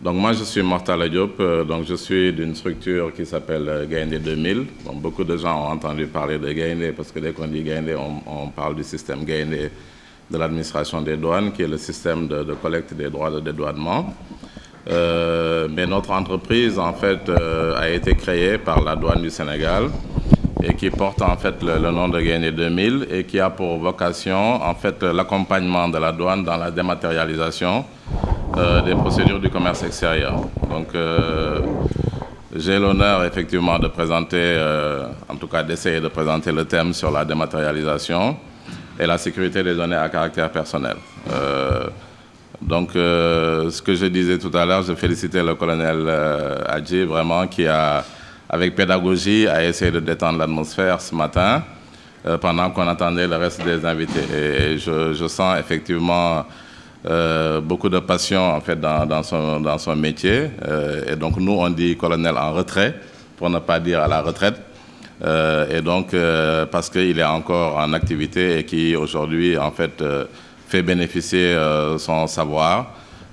Donc moi, je suis Mortala Diop, donc je suis d'une structure qui s'appelle Gaindé 2000. Donc, beaucoup de gens ont entendu parler de Gaindé parce que dès qu'on dit Gaindé, on parle du système Gaindé de l'administration des douanes, qui est le système de collecte des droits de dédouanement. Mais notre entreprise, en fait, a été créée par la douane du Sénégal et qui porte en fait le nom de Gaindé 2000 et qui a pour vocation, en fait, l'accompagnement de la douane dans la dématérialisation des procédures du commerce extérieur. Donc, j'ai l'honneur effectivement de présenter, en tout cas d'essayer de présenter le thème sur la dématérialisation et la sécurité des données à caractère personnel. Donc, ce que je disais tout à l'heure, je félicitais le colonel Adji, vraiment, qui a, avec pédagogie, a essayé de détendre l'atmosphère ce matin, pendant qu'on attendait le reste des invités. Et je sens effectivement beaucoup de passion en fait dans son métier, et donc nous on dit colonel en retrait pour ne pas dire à la retraite, et donc parce qu'il est encore en activité et qui aujourd'hui en fait fait bénéficier son savoir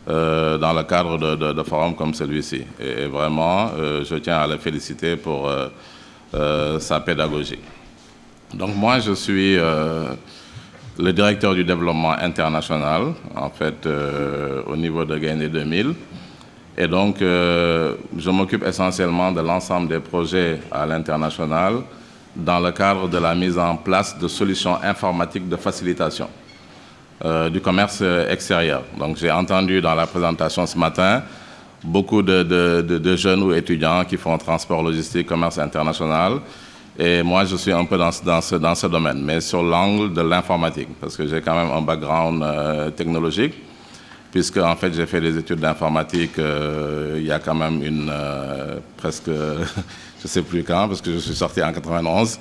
dans le cadre de forums comme celui-ci, et vraiment je tiens à le féliciter pour sa pédagogie. Donc moi je suis le directeur du développement international, en fait, au niveau de Gaindé 2000. Et donc, je m'occupe essentiellement de l'ensemble des projets à l'international dans le cadre de la mise en place de solutions informatiques de facilitation du commerce extérieur. Donc, j'ai entendu dans la présentation ce matin beaucoup de jeunes ou étudiants qui font transport logistique, commerce international. Et moi, je suis un peu dans ce domaine, mais sur l'angle de l'informatique, parce que j'ai quand même un background technologique, puisque en fait, j'ai fait des études d'informatique il y a quand même presque, je ne sais plus quand, parce que je suis sorti en 91,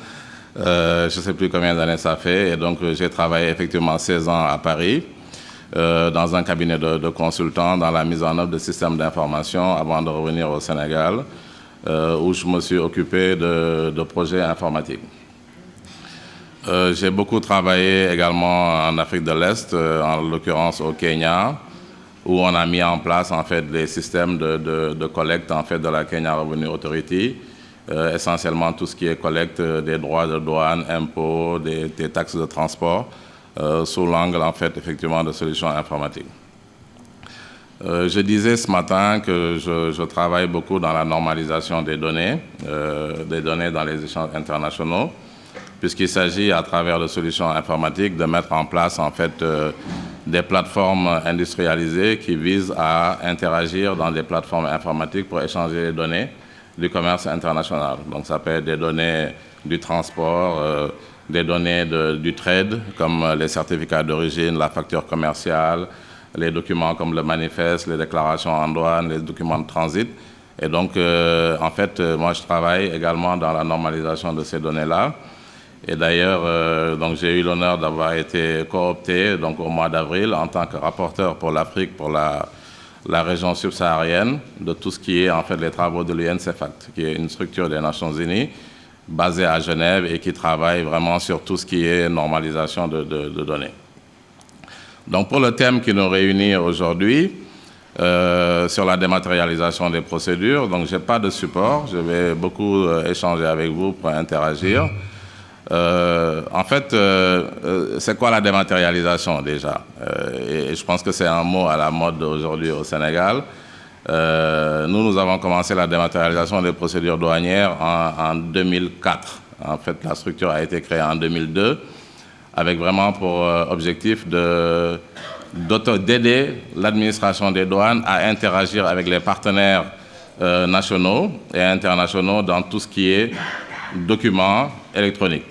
je ne sais plus combien d'années ça fait, et donc j'ai travaillé effectivement 16 ans à Paris, dans un cabinet de consultants, dans la mise en œuvre de systèmes d'information, avant de revenir au Sénégal, où je me suis occupé de projets informatiques. J'ai beaucoup travaillé également en Afrique de l'Est, en l'occurrence au Kenya, où on a mis en place en fait des systèmes de collecte en fait de la Kenya Revenue Authority, essentiellement tout ce qui est collecte des droits de douane, impôts, des taxes de transport, sous l'angle en fait effectivement de solutions informatiques. Je disais ce matin que je travaille beaucoup dans la normalisation des données dans les échanges internationaux, puisqu'il s'agit à travers des solutions informatiques de mettre en place en fait des plateformes industrialisées qui visent à interagir dans des plateformes informatiques pour échanger les données du commerce international. Donc ça peut être des données du transport, des données du trade, comme les certificats d'origine, la facture commerciale, les documents comme le manifeste, les déclarations en douane, les documents de transit. Et donc, en fait, moi, je travaille également dans la normalisation de ces données-là. Et d'ailleurs, donc j'ai eu l'honneur d'avoir été coopté donc, au mois d'avril en tant que rapporteur pour l'Afrique, pour la région subsaharienne, de tout ce qui est en fait les travaux de l'UNCEFACT, qui est une structure des Nations Unies basée à Genève et qui travaille vraiment sur tout ce qui est normalisation de données. Donc pour le thème qui nous réunit aujourd'hui, sur la dématérialisation des procédures, donc je n'ai pas de support, je vais beaucoup échanger avec vous pour interagir. En fait, c'est quoi la dématérialisation déjà? Et je pense que c'est un mot à la mode aujourd'hui au Sénégal. Nous avons commencé la dématérialisation des procédures douanières en 2004. En fait, la structure a été créée en 2002. Avec vraiment pour objectif d'aider l'administration des douanes à interagir avec les partenaires nationaux et internationaux dans tout ce qui est documents électroniques.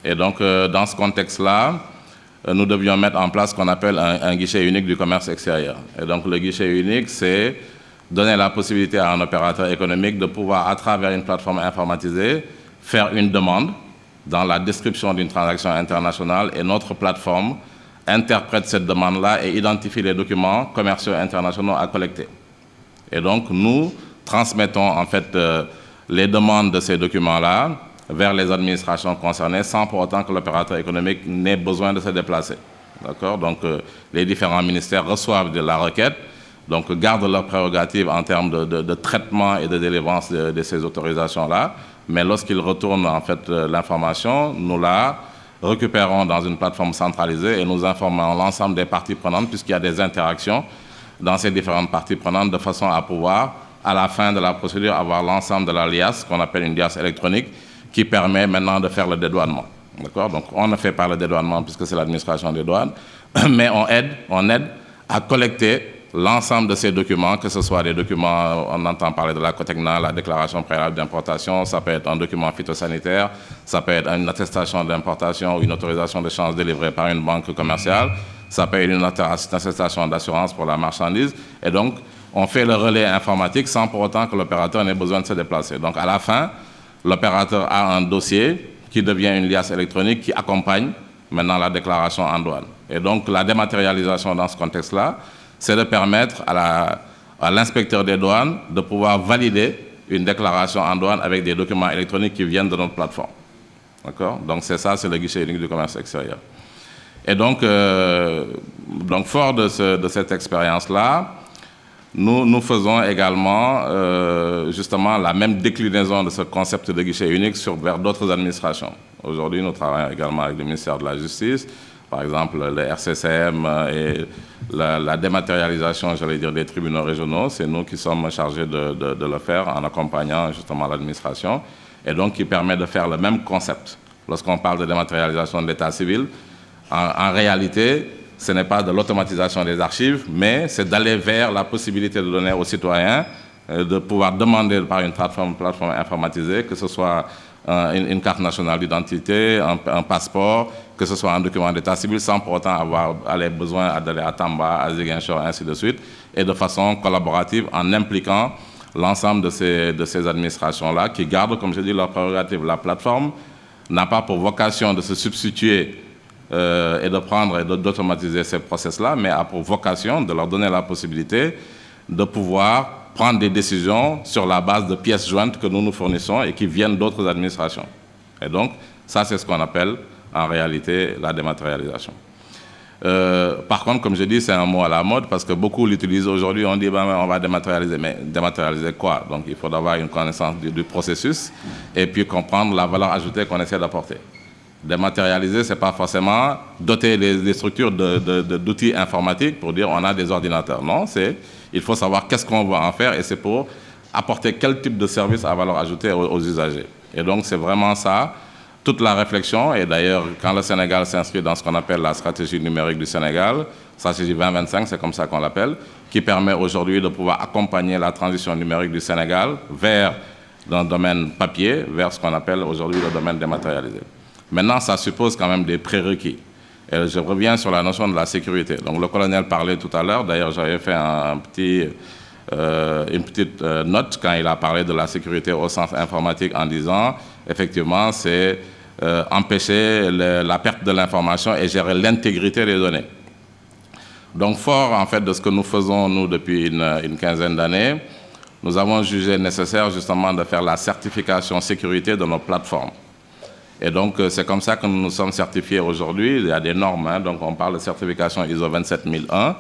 Et donc, dans ce contexte-là, nous devions mettre en place ce qu'on appelle un guichet unique du commerce extérieur. Et donc, le guichet unique, c'est donner la possibilité à un opérateur économique de pouvoir, à travers une plateforme informatisée, faire une demande dans la description d'une transaction internationale, et notre plateforme interprète cette demande-là et identifie les documents commerciaux internationaux à collecter. Et donc, nous transmettons en fait les demandes de ces documents-là vers les administrations concernées sans pour autant que l'opérateur économique n'ait besoin de se déplacer. D'accord? Donc, les différents ministères reçoivent de la requête, donc gardent leurs prérogatives en termes de traitement et de délivrance de ces autorisations-là, mais lorsqu'ils retournent en fait l'information, nous la récupérons dans une plateforme centralisée et nous informons l'ensemble des parties prenantes puisqu'il y a des interactions dans ces différentes parties prenantes de façon à pouvoir, à la fin de la procédure, avoir l'ensemble de la liasse qu'on appelle une liasse électronique qui permet maintenant de faire le dédouanement. D'accord? Donc on ne fait pas le dédouanement puisque c'est l'administration des douanes, mais on aide à collecter l'ensemble de ces documents, que ce soit des documents, on entend parler de la COTECNA, la déclaration préalable d'importation, ça peut être un document phytosanitaire, ça peut être une attestation d'importation ou une autorisation d'échange délivrée par une banque commerciale, ça peut être une attestation d'assurance pour la marchandise, et donc on fait le relais informatique sans pour autant que l'opérateur n'ait besoin de se déplacer. Donc à la fin, l'opérateur a un dossier qui devient une liasse électronique qui accompagne maintenant la déclaration en douane. Et donc la dématérialisation dans ce contexte-là, c'est de permettre à l'inspecteur des douanes de pouvoir valider une déclaration en douane avec des documents électroniques qui viennent de notre plateforme. D'accord? Donc c'est ça, c'est le guichet unique du commerce extérieur. Et donc fort de cette expérience-là, nous faisons également justement la même déclinaison de ce concept de guichet unique vers d'autres administrations. Aujourd'hui, nous travaillons également avec le ministère de la Justice, par exemple le RCCM et la dématérialisation, j'allais dire, des tribunaux régionaux. C'est nous qui sommes chargés de le faire en accompagnant justement l'administration et donc qui permet de faire le même concept. Lorsqu'on parle de dématérialisation de l'état civil, en réalité, ce n'est pas de l'automatisation des archives, mais c'est d'aller vers la possibilité de donner aux citoyens de pouvoir demander par une plateforme informatisée, que ce soit une carte nationale d'identité, un passeport, que ce soit un document d'état civil, sans pour autant avoir besoin d'aller à Tamba, à Ziguinchor, ainsi de suite, et de façon collaborative en impliquant l'ensemble de ces administrations-là qui gardent, comme je dis, leurs prérogatives. La plateforme n'a pas pour vocation de se substituer et de prendre et d'automatiser ces process-là, mais a pour vocation de leur donner la possibilité de pouvoir prendre des décisions sur la base de pièces jointes que nous fournissons et qui viennent d'autres administrations. Et donc, ça, c'est ce qu'on appelle en réalité la dématérialisation. Par contre, comme je dis, c'est un mot à la mode parce que beaucoup l'utilisent aujourd'hui. On dit, on va dématérialiser. Mais dématérialiser quoi? Donc, il faut avoir une connaissance du processus et puis comprendre la valeur ajoutée qu'on essaie d'apporter. Dématérialiser, ce n'est pas forcément doter les structures d'outils informatiques pour dire on a des ordinateurs. Non, il faut savoir qu'est-ce qu'on va en faire et c'est pour apporter quel type de service à valeur ajoutée aux usagers. Et donc, c'est vraiment ça, toute la réflexion. Et d'ailleurs, quand le Sénégal s'inscrit dans ce qu'on appelle la stratégie numérique du Sénégal, stratégie 2025, c'est comme ça qu'on l'appelle, qui permet aujourd'hui de pouvoir accompagner la transition numérique du Sénégal vers un domaine papier, vers ce qu'on appelle aujourd'hui le domaine dématérialisé. Maintenant, ça suppose quand même des prérequis. Et je reviens sur la notion de la sécurité. Donc, le colonel parlait tout à l'heure. D'ailleurs, j'avais fait une petite note quand il a parlé de la sécurité au sens informatique en disant, effectivement, c'est empêcher la perte de l'information et gérer l'intégrité des données. Donc, fort, en fait, de ce que nous faisons, nous, depuis une quinzaine d'années, nous avons jugé nécessaire, justement, de faire la certification sécurité de nos plateformes. Et donc, c'est comme ça que nous nous sommes certifiés aujourd'hui. Il y a des normes, hein, donc on parle de certification ISO 27001,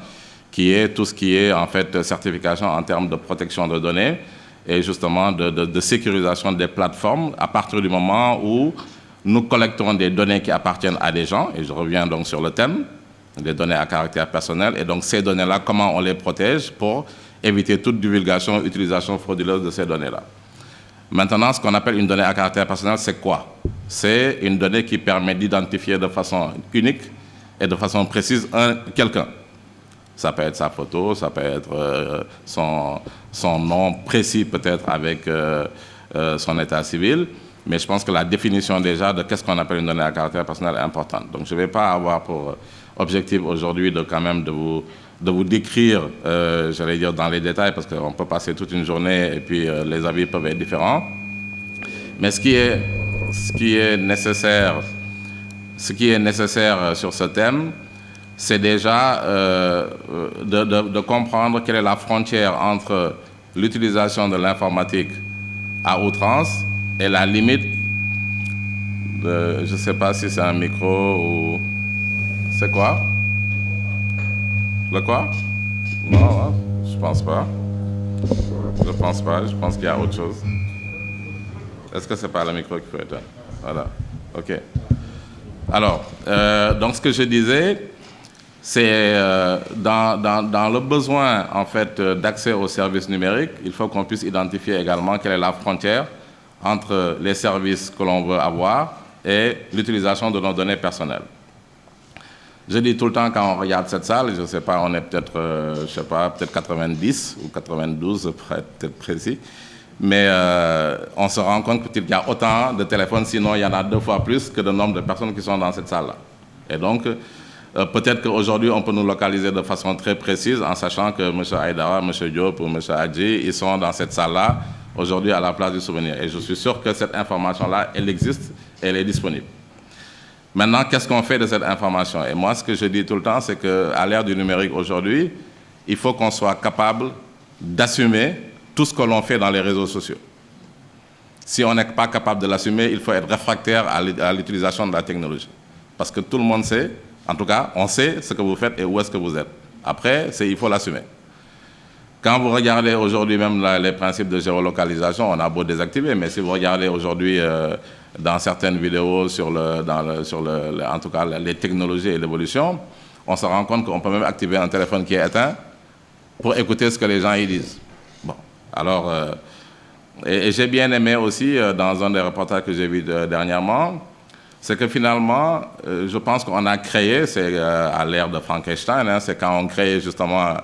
qui est tout ce qui est, en fait, certification en termes de protection de données et justement de sécurisation des plateformes à partir du moment où nous collectons des données qui appartiennent à des gens, et je reviens donc sur le thème, des données à caractère personnel, et donc ces données-là, comment on les protège pour éviter toute divulgation, utilisation frauduleuse de ces données-là. Maintenant, ce qu'on appelle une donnée à caractère personnel, c'est quoi? C'est une donnée qui permet d'identifier de façon unique et de façon précise quelqu'un. Ça peut être sa photo, ça peut être son nom précis peut-être avec son état civil, mais je pense que la définition déjà de qu'est-ce qu'on appelle une donnée à caractère personnel est importante. Donc je ne vais pas avoir pour objectif aujourd'hui de quand même de vous décrire, j'allais dire dans les détails, parce qu'on peut passer toute une journée et puis les avis peuvent être différents. Mais ce qui est nécessaire sur ce thème, c'est déjà de comprendre quelle est la frontière entre l'utilisation de l'informatique à outrance et la limite de, je ne sais pas si c'est un micro ou... C'est quoi? Le quoi? Non, Je pense pas. Je pense pas. Je pense qu'il y a autre chose. Est-ce que c'est pas le micro qu'il faut éteindre? Voilà. OK. Alors, donc ce que je disais, c'est dans le besoin en fait d'accès aux services numériques, il faut qu'on puisse identifier également quelle est la frontière entre les services que l'on veut avoir et l'utilisation de nos données personnelles. Je dis tout le temps quand on regarde cette salle, je ne sais pas, on est peut-être, je sais pas, peut-être 90 ou 92 pour être peut-être précis, mais on se rend compte qu'il y a autant de téléphones, sinon il y en a 2 fois plus que le nombre de personnes qui sont dans cette salle-là. Et donc, peut-être qu'aujourd'hui, on peut nous localiser de façon très précise en sachant que M. Aïdara, M. Diop ou M. Hadji, ils sont dans cette salle-là aujourd'hui à la place du souvenir. Et je suis sûr que cette information-là, elle existe et elle est disponible. Maintenant, qu'est-ce qu'on fait de cette information? Et moi, ce que je dis tout le temps, c'est qu'à l'ère du numérique aujourd'hui, il faut qu'on soit capable d'assumer tout ce que l'on fait dans les réseaux sociaux. Si on n'est pas capable de l'assumer, il faut être réfractaire à l'utilisation de la technologie. Parce que tout le monde sait, en tout cas, on sait ce que vous faites et où est-ce que vous êtes. Après, il faut l'assumer. Quand vous regardez aujourd'hui même les principes de géolocalisation, on a beau désactiver, mais si vous regardez aujourd'hui dans certaines vidéos sur, en tout cas, les technologies et l'évolution, on se rend compte qu'on peut même activer un téléphone qui est éteint pour écouter ce que les gens y disent. Bon, alors, et j'ai bien aimé aussi, dans un des reportages que j'ai vu dernièrement, c'est que finalement, je pense qu'on a créé, c'est à l'ère de Frankenstein, hein, c'est quand on crée justement,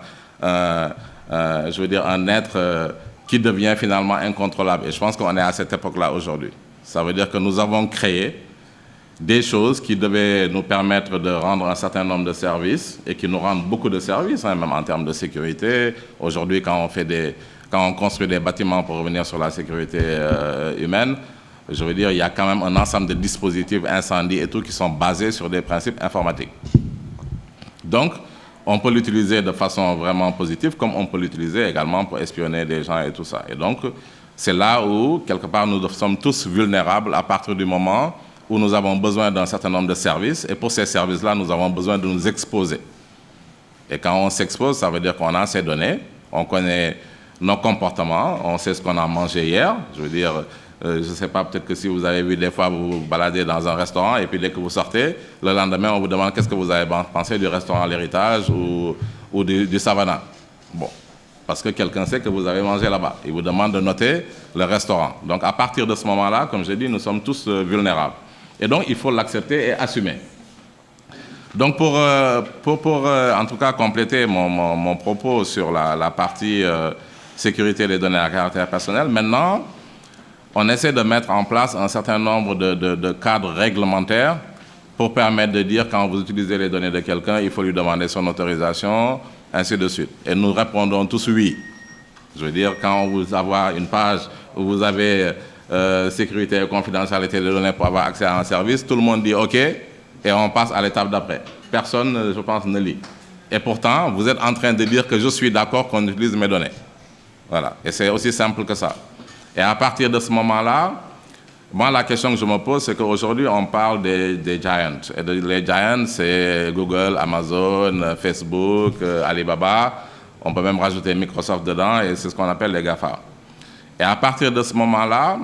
je veux dire, un être qui devient finalement incontrôlable. Et je pense qu'on est à cette époque-là aujourd'hui. Ça veut dire que nous avons créé des choses qui devaient nous permettre de rendre un certain nombre de services et qui nous rendent beaucoup de services, hein, même en termes de sécurité. Aujourd'hui, quand on construit des bâtiments pour revenir sur la sécurité humaine, je veux dire, il y a quand même un ensemble de dispositifs incendie et tout qui sont basés sur des principes informatiques. Donc, on peut l'utiliser de façon vraiment positive, comme on peut l'utiliser également pour espionner des gens et tout ça. Et donc, c'est là où, quelque part, nous sommes tous vulnérables à partir du moment où nous avons besoin d'un certain nombre de services. Et pour ces services-là, nous avons besoin de nous exposer. Et quand on s'expose, ça veut dire qu'on a ces données, on connaît nos comportements, on sait ce qu'on a mangé hier. Je veux dire, je ne sais pas, peut-être que si vous avez vu des fois vous vous baladez dans un restaurant et puis dès que vous sortez, le lendemain, on vous demande qu'est-ce que vous avez pensé du restaurant L'Héritage ou du Savannah. Bon, parce que quelqu'un sait que vous avez mangé là-bas. Il vous demande de noter le restaurant. Donc, à partir de ce moment-là, comme je dis, nous sommes tous vulnérables. Et donc, il faut l'accepter et assumer. Donc, pour en tout cas compléter mon propos sur la partie sécurité des données à caractère personnel, maintenant, on essaie de mettre en place un certain nombre de cadres réglementaires pour permettre de dire quand vous utilisez les données de quelqu'un, il faut lui demander son autorisation, ainsi de suite. Et nous répondons tous oui. Je veux dire, quand vous avez une page où vous avez sécurité et confidentialité des données pour avoir accès à un service, tout le monde dit OK et on passe à l'étape d'après. Personne, je pense, ne lit. Et pourtant, vous êtes en train de dire que je suis d'accord qu'on utilise mes données. Voilà. Et c'est aussi simple que ça. Et à partir de ce moment-là, moi, la question que je me pose, c'est qu'aujourd'hui, on parle des giants. Et les giants, c'est Google, Amazon, Facebook, Alibaba. On peut même rajouter Microsoft dedans, et c'est ce qu'on appelle les GAFA. Et à partir de ce moment-là,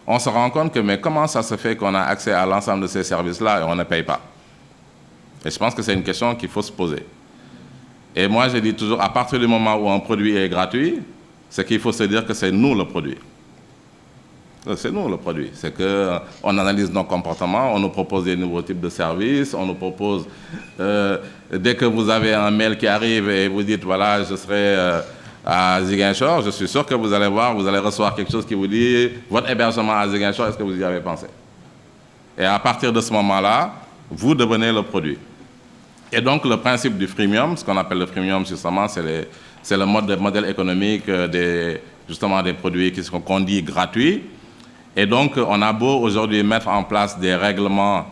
on se rend compte que, mais comment ça se fait qu'on a accès à l'ensemble de ces services-là et on ne paye pas? Et je pense que c'est une question qu'il faut se poser. Et moi, je dis toujours, à partir du moment où un produit est gratuit, c'est qu'il faut se dire que c'est nous le produit. C'est nous le produit. C'est qu'on analyse nos comportements, on nous propose des nouveaux types de services, on nous propose, dès que vous avez un mail qui arrive et vous dites, voilà, je serai à Ziguinchor, je suis sûr que vous allez voir, vous allez recevoir quelque chose qui vous dit, votre hébergement à Ziguinchor, est-ce que vous y avez pensé? Et à partir de ce moment-là, vous devenez le produit. Et donc, le principe du freemium, ce qu'on appelle le freemium, justement, c'est le modèle économique justement des produits qu'on dit gratuits. Et donc, on a beau aujourd'hui mettre en place des règlements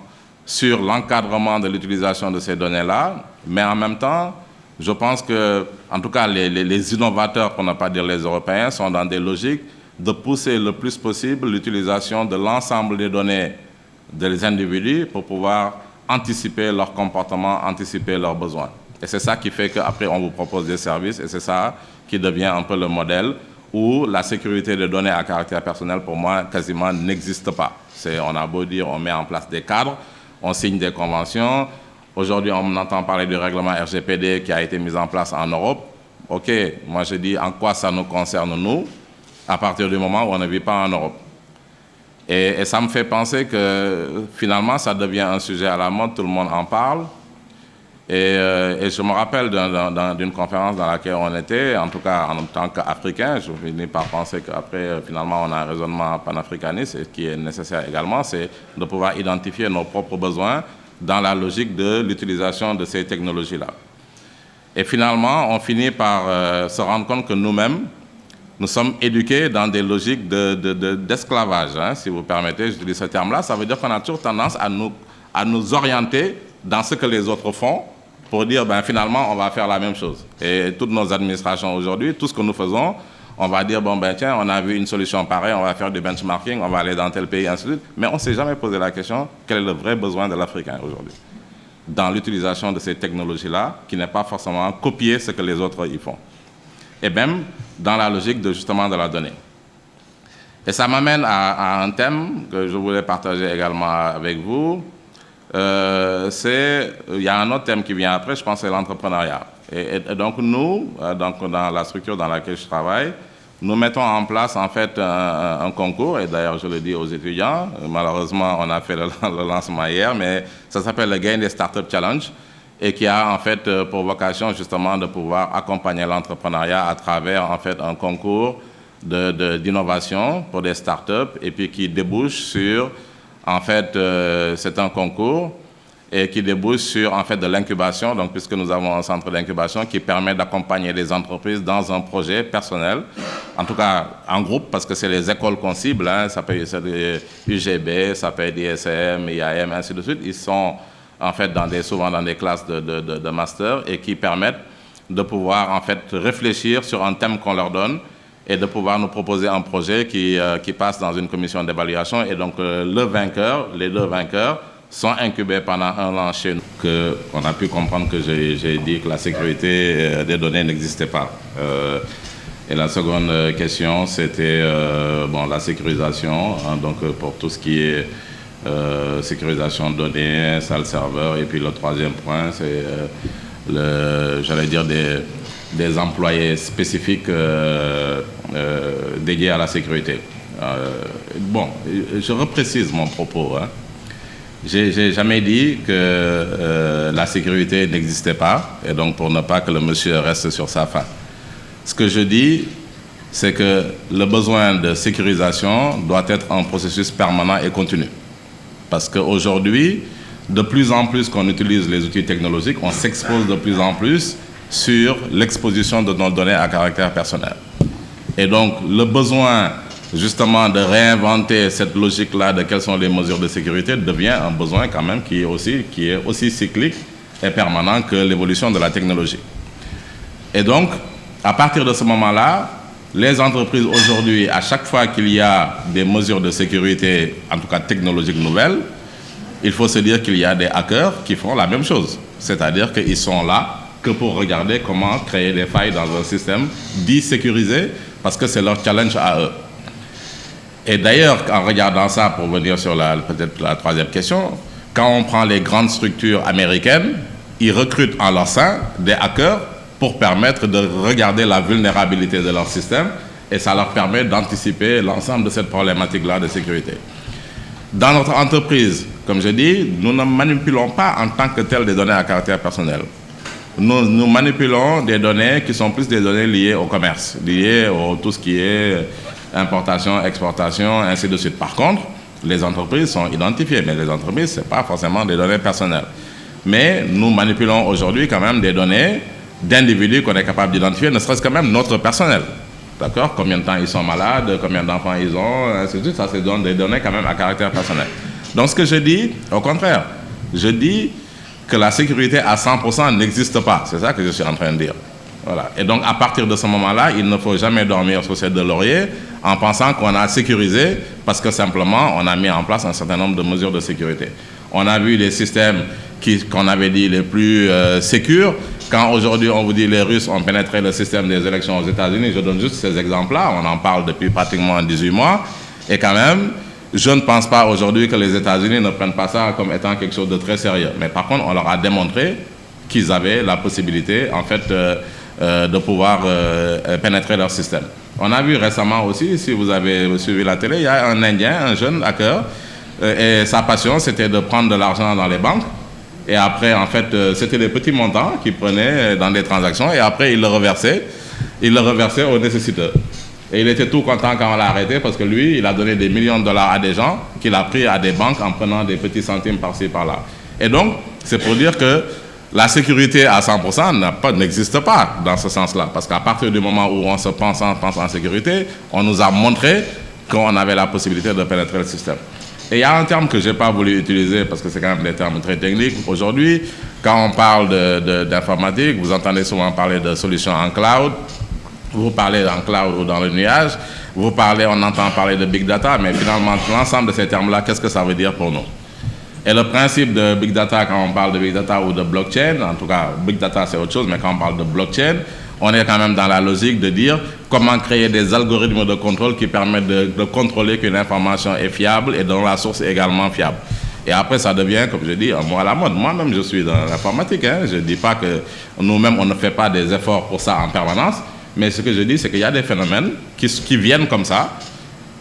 sur l'encadrement de l'utilisation de ces données-là, mais en même temps, je pense que, en tout cas, les innovateurs, pour ne pas dire les Européens, sont dans des logiques de pousser le plus possible l'utilisation de l'ensemble des données des individus pour pouvoir anticiper leurs comportements, anticiper leurs besoins. Et c'est ça qui fait qu'après, on vous propose des services, et c'est ça qui devient un peu le modèle où la sécurité des données à caractère personnel, pour moi, quasiment n'existe pas. On a beau dire, on met en place des cadres, on signe des conventions. Aujourd'hui, on entend parler du règlement RGPD qui a été mis en place en Europe. OK, moi je dis en quoi ça nous concerne, nous, à partir du moment où on ne vit pas en Europe. Et ça me fait penser que finalement, ça devient un sujet à la mode, tout le monde en parle. Et je me rappelle d'une conférence dans laquelle on était, en tout cas en tant qu'Africain, je finis par penser qu'après, finalement, on a un raisonnement panafricaniste, et ce qui est nécessaire également, c'est de pouvoir identifier nos propres besoins dans la logique de l'utilisation de ces technologies-là. Et finalement, on finit par se rendre compte que nous-mêmes, nous sommes éduqués dans des logiques d'esclavage, hein, si vous permettez, j'utilise ce terme-là. Ça veut dire qu'on a toujours tendance à nous orienter dans ce que les autres font pour dire, ben, finalement, on va faire la même chose. Et toutes nos administrations aujourd'hui, tout ce que nous faisons, on va dire, bon, ben, tiens, on a vu une solution pareille, on va faire du benchmarking, on va aller dans tel pays, ainsi de suite. Mais on ne s'est jamais posé la question, quel est le vrai besoin de l'Africain aujourd'hui dans l'utilisation de ces technologies-là, qui n'est pas forcément copier ce que les autres y font. Et même dans la logique justement de la donnée. Et ça m'amène à un thème que je voulais partager également avec vous. Il y a un autre thème qui vient après, je pense, c'est l'entrepreneuriat. Et donc nous, dans la structure dans laquelle je travaille, nous mettons en place en fait un concours, et d'ailleurs je le dis aux étudiants, malheureusement on a fait le lancement hier, mais ça s'appelle le Gain des Startup Challenge, et qui a en fait pour vocation justement de pouvoir accompagner l'entrepreneuriat à travers en fait un concours d'innovation pour des startups, et puis qui débouche sur, en fait, c'est un concours et qui débouche sur en fait de l'incubation, donc puisque nous avons un centre d'incubation qui permet d'accompagner les entreprises dans un projet personnel, en tout cas en groupe, parce que c'est les écoles qu'on cible, hein, ça peut être UGB, ça peut être ISM, IAM, ainsi de suite. Ils sont en fait souvent dans des classes de master, et qui permettent de pouvoir en fait réfléchir sur un thème qu'on leur donne et de pouvoir nous proposer un projet qui passe dans une commission d'évaluation. Et donc les deux vainqueurs sont incubés pendant 1 an chez nous. On a pu comprendre que j'ai dit que la sécurité des données n'existait pas. Et la seconde question, c'était la sécurisation, hein, donc pour tout ce qui est sécurisation de données, salle serveur. Et puis le troisième point, c'est j'allais dire des employés spécifiques dédiés à la sécurité. Je reprécise mon propos. Hein. J'ai jamais dit que la sécurité n'existait pas, et donc pour ne pas que le monsieur reste sur sa faim. Ce que je dis, c'est que le besoin de sécurisation doit être un processus permanent et continu. Parce qu'aujourd'hui, de plus en plus qu'on utilise les outils technologiques, on s'expose de plus en plus sur l'exposition de nos données à caractère personnel. Et donc, le besoin justement de réinventer cette logique-là de quelles sont les mesures de sécurité devient un besoin quand même qui est aussi cyclique et permanent que l'évolution de la technologie. Et donc, à partir de ce moment-là, les entreprises aujourd'hui, à chaque fois qu'il y a des mesures de sécurité, en tout cas technologiques nouvelles, il faut se dire qu'il y a des hackers qui font la même chose. C'est-à-dire qu'ils sont là que pour regarder comment créer des failles dans un système dit sécurisé, parce que c'est leur challenge à eux. Et d'ailleurs, en regardant ça, pour venir sur peut-être la troisième question, quand on prend les grandes structures américaines, ils recrutent en leur sein des hackers pour permettre de regarder la vulnérabilité de leur système, et ça leur permet d'anticiper l'ensemble de cette problématique-là de sécurité. Dans notre entreprise, comme je dis, nous ne manipulons pas en tant que tel des données à caractère personnel. Nous manipulons des données qui sont plus des données liées au commerce, liées à tout ce qui est importation, exportation, ainsi de suite. Par contre, les entreprises sont identifiées, mais les entreprises, ce n'est pas forcément des données personnelles. Mais nous manipulons aujourd'hui quand même des données d'individus qu'on est capable d'identifier, ne serait-ce que même notre personnel. D'accord? Combien de temps ils sont malades, combien d'enfants ils ont, ainsi de suite. Ça, c'est des données quand même à caractère personnel. Donc, ce que je dis, au contraire, je dis que la sécurité à 100% n'existe pas. C'est ça que je suis en train de dire. Voilà. Et donc, à partir de ce moment-là, il ne faut jamais dormir sur ses deux lauriers en pensant qu'on a sécurisé parce que simplement, on a mis en place un certain nombre de mesures de sécurité. On a vu des systèmes qu'on avait dit les plus sécures, Quand aujourd'hui on vous dit les Russes ont pénétré le système des élections aux États-Unis, je donne juste ces exemples-là, on en parle depuis pratiquement 18 mois, et quand même, je ne pense pas aujourd'hui que les États-Unis ne prennent pas ça comme étant quelque chose de très sérieux. Mais par contre, on leur a démontré qu'ils avaient la possibilité, en fait, de pouvoir pénétrer leur système. On a vu récemment aussi, si vous avez suivi la télé, il y a un Indien, un jeune hacker, et sa passion, c'était de prendre de l'argent dans les banques. Et après, en fait, c'était des petits montants qu'il prenait dans des transactions, et après, il le reversait aux nécessiteurs. Et il était tout content quand on l'a arrêté parce que lui, il a donné des millions de dollars à des gens qu'il a pris à des banques en prenant des petits centimes par-ci, par-là. Et donc, c'est pour dire que la sécurité à 100% n'existe pas dans ce sens-là. Parce qu'à partir du moment où on se pense en sécurité, on nous a montré qu'on avait la possibilité de pénétrer le système. Et il y a un terme que je n'ai pas voulu utiliser parce que c'est quand même des termes très techniques. Aujourd'hui, quand on parle d'informatique, vous entendez souvent parler de solutions en cloud. Vous parlez en cloud ou dans le nuage, on entend parler de big data, mais finalement, l'ensemble de ces termes-là, qu'est-ce que ça veut dire pour nous? Et le principe de big data, quand on parle de big data ou de blockchain, en tout cas, big data c'est autre chose, mais quand on parle de blockchain, on est quand même dans la logique de dire comment créer des algorithmes de contrôle qui permettent de contrôler qu'une information est fiable et dont la source est également fiable. Et après, ça devient, comme je dis, un mot à la mode. Moi-même, je suis dans l'informatique. Je ne dis pas que nous-mêmes, on ne fait pas des efforts pour ça en permanence. Mais ce que je dis, c'est qu'il y a des phénomènes qui viennent comme ça,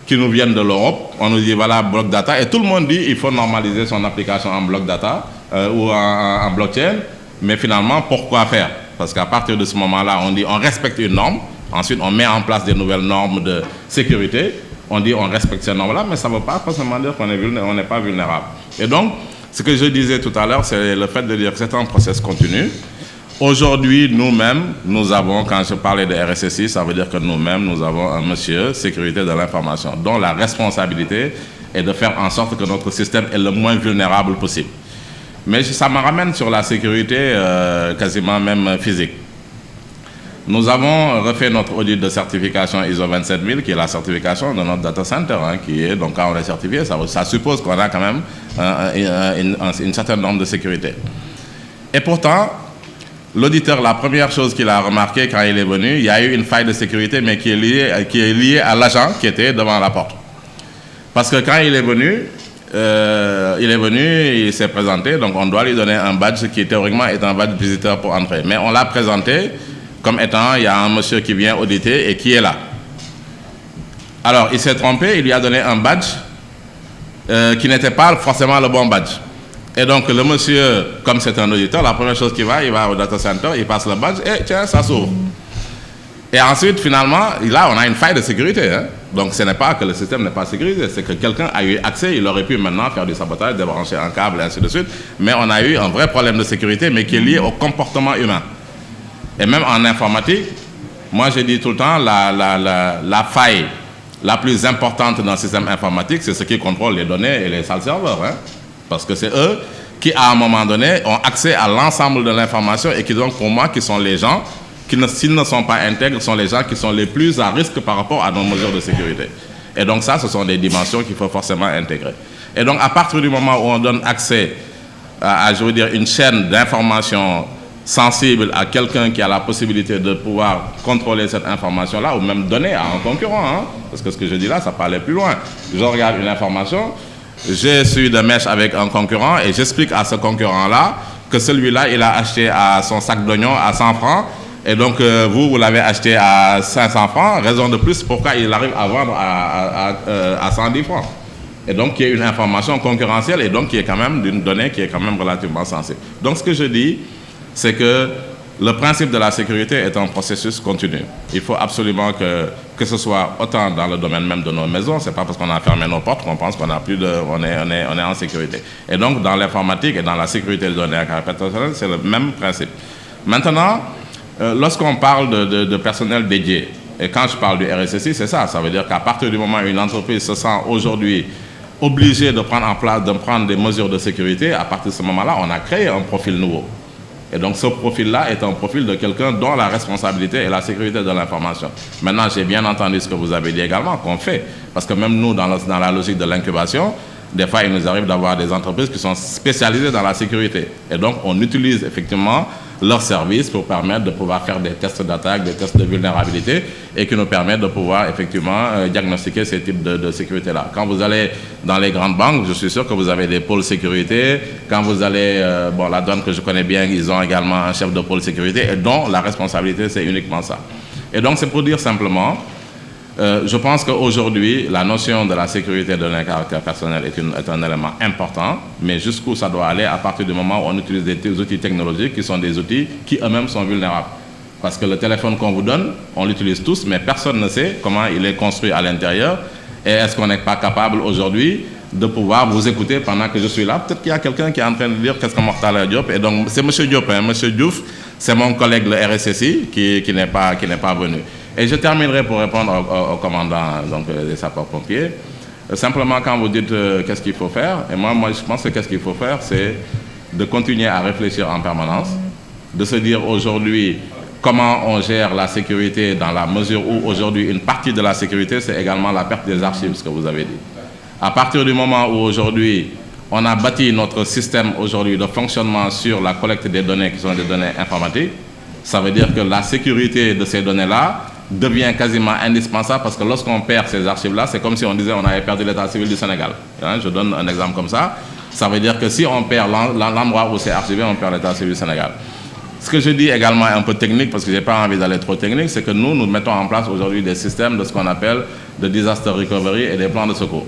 qui nous viennent de l'Europe. On nous dit, voilà, block data. Et tout le monde dit qu'il faut normaliser son application en block data ou en blockchain. Mais finalement, pourquoi faire? Parce qu'à partir de ce moment-là, on dit on respecte une norme. Ensuite, on met en place des nouvelles normes de sécurité. On dit on respecte ces normes-là, mais ça ne veut pas forcément dire qu'on n'est pas vulnérable. Et donc, ce que je disais tout à l'heure, c'est le fait de dire que c'est un processus continu. Aujourd'hui, nous-mêmes, nous avons, quand je parlais de RSSI, ça veut dire que nous-mêmes, nous avons un monsieur sécurité de l'information, dont la responsabilité est de faire en sorte que notre système est le moins vulnérable possible. Mais ça me ramène sur la sécurité quasiment même physique. Nous avons refait notre audit de certification ISO 27000, qui est la certification de notre data center, qui est, donc quand on est certifié, ça suppose qu'on a quand même une certaine norme de sécurité. Et pourtant, l'auditeur, la première chose qu'il a remarqué quand il est venu, il y a eu une faille de sécurité, mais qui est liée à l'agent qui était devant la porte. Parce que quand il est venu, il s'est présenté, donc on doit lui donner un badge qui théoriquement est un badge visiteur pour entrer. Mais on l'a présenté comme étant, il y a un monsieur qui vient auditer et qui est là. Alors, il s'est trompé, il lui a donné un badge qui n'était pas forcément le bon badge. Et donc, le monsieur, comme c'est un auditeur, la première chose qu'il va, il va au data center, il passe le badge et tiens, ça s'ouvre. Et ensuite, finalement, là, on a une faille de sécurité. Donc, ce n'est pas que le système n'est pas sécurisé, c'est que quelqu'un a eu accès, il aurait pu maintenant faire du sabotage, débrancher un câble et ainsi de suite. Mais on a eu un vrai problème de sécurité, mais qui est lié au comportement humain. Et même en informatique, moi, je dis tout le temps, la faille la plus importante dans le système informatique, c'est ceux qui contrôlent les données et les salles serveurs. Parce que c'est eux qui, à un moment donné, ont accès à l'ensemble de l'information et qui, donc, pour moi, qui sont les gens qui, s'ils ne sont pas intègres, sont les gens qui sont les plus à risque par rapport à nos mesures de sécurité. Et donc, ça, ce sont des dimensions qu'il faut forcément intégrer. Et donc, à partir du moment où on donne accès à je veux dire, une chaîne d'information sensible à quelqu'un qui a la possibilité de pouvoir contrôler cette information-là, ou même donner à un concurrent, parce que ce que je dis là, ça peut aller plus loin. Je regarde une information, je suis de mèche avec un concurrent et j'explique à ce concurrent-là que celui-là, il a acheté à son sac d'oignons à 100 francs et donc vous l'avez acheté à 500 francs, raison de plus pourquoi il arrive à vendre à 110 francs. Et donc, qui est une information concurrentielle et donc qui est quand même d'une donnée qui est quand même relativement sensible. Donc, ce que je dis, c'est que le principe de la sécurité est un processus continu. Il faut absolument que ce soit autant dans le domaine même de nos maisons, c'est pas parce qu'on a fermé nos portes qu'on pense qu'on a plus on est en sécurité. Et donc, dans l'informatique et dans la sécurité des données à caractère personnel, c'est le même principe. Maintenant, lorsqu'on parle de personnel dédié, et quand je parle du RSSI, c'est ça. Ça veut dire qu'à partir du moment où une entreprise se sent aujourd'hui obligée de prendre des mesures de sécurité, à partir de ce moment-là, on a créé un profil nouveau. Et donc ce profil-là est un profil de quelqu'un dont la responsabilité est la sécurité de l'information. Maintenant, j'ai bien entendu ce que vous avez dit également, qu'on fait. Parce que même nous, dans la logique de l'incubation, des fois, il nous arrive d'avoir des entreprises qui sont spécialisées dans la sécurité. Et donc, on utilise effectivement leurs services pour permettre de pouvoir faire des tests d'attaque, des tests de vulnérabilité et qui nous permettent de pouvoir effectivement diagnostiquer ces types de sécurité-là. Quand vous allez dans les grandes banques, je suis sûr que vous avez des pôles sécurité. Quand vous allez, la douane que je connais bien, ils ont également un chef de pôle sécurité et dont la responsabilité, c'est uniquement ça. Et donc, c'est pour dire simplement, je pense qu'aujourd'hui, la notion de la sécurité de données caractère personnel est un élément important, mais jusqu'où ça doit aller à partir du moment où on utilise des outils technologiques qui sont des outils qui eux-mêmes sont vulnérables. Parce que le téléphone qu'on vous donne, on l'utilise tous, mais personne ne sait comment il est construit à l'intérieur. Et est-ce qu'on n'est pas capable aujourd'hui de pouvoir vous écouter pendant que je suis là? Peut-être qu'il y a quelqu'un qui est en train de dire qu'est-ce que Mortala Diop. Et donc, c'est M. Diop, hein, M. Diouf, c'est mon collègue le RSSI qui n'est pas venu. Et je terminerai pour répondre au commandant donc, des sapeurs-pompiers. Simplement, quand vous dites qu'est-ce qu'il faut faire, et moi je pense que qu'est-ce qu'il faut faire, c'est de continuer à réfléchir en permanence, de se dire aujourd'hui comment on gère la sécurité dans la mesure où aujourd'hui une partie de la sécurité, c'est également la perte des archives, ce que vous avez dit. À partir du moment où aujourd'hui on a bâti notre système aujourd'hui de fonctionnement sur la collecte des données qui sont des données informatiques, ça veut dire que la sécurité de ces données-là devient quasiment indispensable parce que lorsqu'on perd ces archives-là, c'est comme si on disait on avait perdu l'état civil du Sénégal. Je donne un exemple comme ça. Ça veut dire que si on perd l'endroit où c'est archivé, on perd l'état civil du Sénégal. Ce que je dis également un peu technique, parce que je n'ai pas envie d'aller trop technique, c'est que nous mettons en place aujourd'hui des systèmes de ce qu'on appelle de disaster recovery et des plans de secours.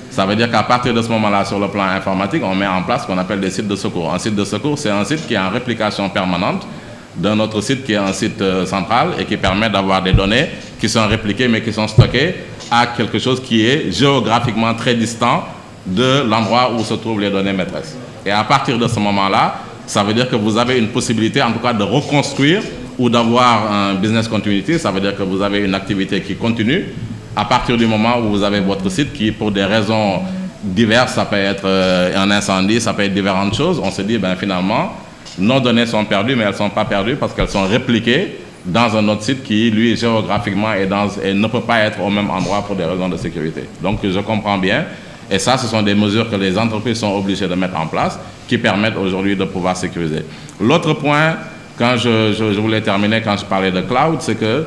Ça veut dire qu'à partir de ce moment-là, sur le plan informatique, on met en place ce qu'on appelle des sites de secours. Un site de secours, c'est un site qui est en réplication permanente d'un autre site qui est un site central et qui permet d'avoir des données qui sont répliquées mais qui sont stockées à quelque chose qui est géographiquement très distant de l'endroit où se trouvent les données maîtresses. Et à partir de ce moment-là, ça veut dire que vous avez une possibilité en tout cas de reconstruire ou d'avoir un business continuity, ça veut dire que vous avez une activité qui continue à partir du moment où vous avez votre site qui, pour des raisons diverses, ça peut être un incendie, ça peut être différentes choses, on se dit finalement, nos données sont perdues, mais elles ne sont pas perdues parce qu'elles sont répliquées dans un autre site qui, lui, géographiquement, et ne peut pas être au même endroit pour des raisons de sécurité. Donc, je comprends bien. Et ça, ce sont des mesures que les entreprises sont obligées de mettre en place qui permettent aujourd'hui de pouvoir sécuriser. L'autre point, quand je voulais terminer, quand je parlais de cloud, c'est que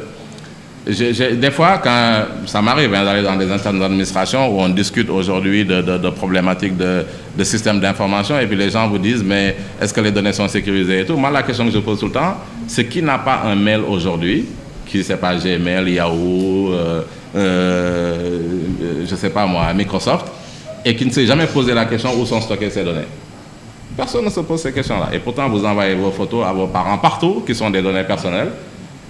des fois, quand ça m'arrive d'aller dans des internes d'administration où on discute aujourd'hui de problématiques de systèmes d'information et puis les gens vous disent mais est-ce que les données sont sécurisées et tout. Moi, la question que je pose tout le temps, c'est qui n'a pas un mail aujourd'hui, qui ne sait pas Gmail, Yahoo, je ne sais pas moi, Microsoft, et qui ne s'est jamais posé la question où sont stockées ces données. Personne ne se pose ces questions-là. Et pourtant, vous envoyez vos photos à vos parents partout, qui sont des données personnelles.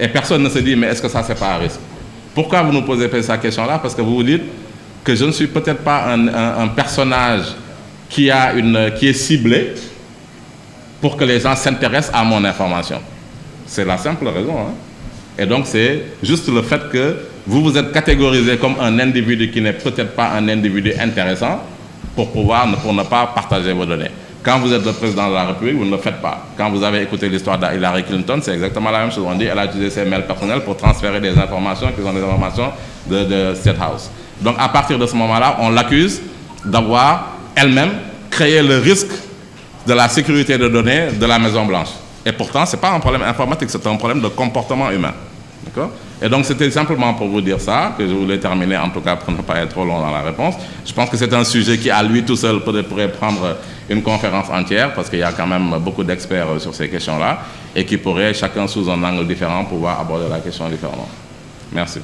Et personne ne se dit, mais est-ce que ça, c'est pas un risque? Pourquoi vous nous posez cette question-là? Parce que vous vous dites que je ne suis peut-être pas un personnage qui est ciblé pour que les gens s'intéressent à mon information. C'est la simple raison. Hein? Et donc, c'est juste le fait que vous vous êtes catégorisé comme un individu qui n'est peut-être pas un individu intéressant pour ne pas partager vos données. Quand vous êtes le président de la République, vous ne le faites pas. Quand vous avez écouté l'histoire d'Hillary Clinton, c'est exactement la même chose. On dit qu'elle a utilisé ses mails personnels pour transférer des informations qui sont des informations de State House. Donc à partir de ce moment-là, on l'accuse d'avoir elle-même créé le risque de la sécurité de données de la Maison-Blanche. Et pourtant, ce n'est pas un problème informatique, c'est un problème de comportement humain. D'accord ? Et donc c'était simplement pour vous dire ça, que je voulais terminer en tout cas pour ne pas être trop long dans la réponse. Je pense que c'est un sujet qui à lui tout seul pourrait prendre une conférence entière parce qu'il y a quand même beaucoup d'experts sur ces questions-là et qui pourraient chacun sous un angle différent pouvoir aborder la question différemment. Merci.